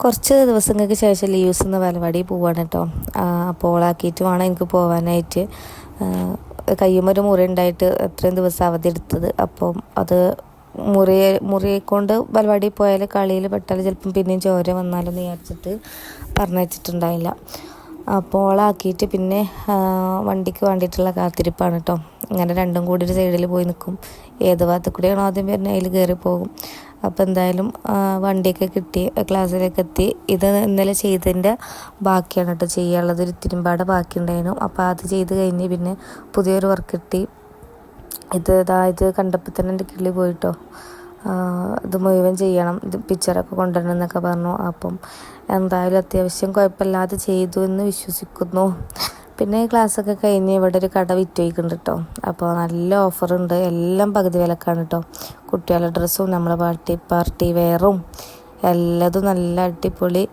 കുറച്ച് ദിവസങ്ങൾക്ക് ശേഷം ലീവ്സ് എന്ന് പരിപാടി പോവാണ് കേട്ടോ. അപ്പോൾ ഓളാക്കിയിട്ട് വേണം എനിക്ക് പോകാനായിട്ട്. കയ്യുമൊരു മുറി ഉണ്ടായിട്ട് എത്രയും ദിവസം അവധി എടുത്തത്. അപ്പം അത് മുറിയെ കൊണ്ട് പരിപാടി പോയാൽ കളിയിൽ പെട്ടാൽ ചിലപ്പം പിന്നെയും ചോര വന്നാലും വിചാരിച്ചിട്ട് പറഞ്ഞിട്ടുണ്ടായില്ല. അപ്പോൾ ഓളാക്കിയിട്ട് പിന്നെ വണ്ടിക്ക് വേണ്ടിയിട്ടുള്ള കാത്തിരിപ്പാണ് കേട്ടോ. ഇങ്ങനെ രണ്ടും കൂടി ഒരു സൈഡിൽ പോയി നിൽക്കും. ഏത് ഭാഗത്ത് കൂടെയാണോ ആദ്യം വരുന്നത് അതിൽ കയറി പോകും. അപ്പോൾ എന്തായാലും വണ്ടിയൊക്കെ കിട്ടി, ക്ലാസ്സിലേക്ക് എത്തി. ഇത് ഇന്നലെ ചെയ്തതിൻ്റെ ബാക്കിയാണ് കേട്ടോ ചെയ്യാനുള്ളത്. ഒരു തിരുമ്പാട് ബാക്കി ഉണ്ടായിരുന്നു. അപ്പോൾ അത് ചെയ്ത് കഴിഞ്ഞ് പിന്നെ പുതിയൊരു വർക്ക് കിട്ടി. ഇത് കണ്ടപ്പോൾ തന്നെ എൻ്റെ കിളി പോയിട്ടോ. ഇത് മുഴുവൻ ചെയ്യണം, ഇത് പിക്ചറൊക്കെ കൊണ്ടുവരണം എന്നൊക്കെ പറഞ്ഞു. അപ്പം എന്തായാലും അത്യാവശ്യം കുഴപ്പമില്ലാതെ ചെയ്തു എന്ന് വിശ്വസിക്കുന്നു. പിന്നെ ക്ലാസ്സൊക്കെ കഴിഞ്ഞ് ഇവിടെ ഒരു കട വിറ്റുപോയിക്കുന്നുണ്ട് കേട്ടോ. അപ്പോൾ നല്ല ഓഫറുണ്ട്, എല്ലാം പകുതി വിലക്കാണ് കേട്ടോ. കുട്ടികളുടെ ഡ്രസ്സും നമ്മളെ പാർട്ടി വെയറും എല്ലാതും നല്ല അടിപൊളി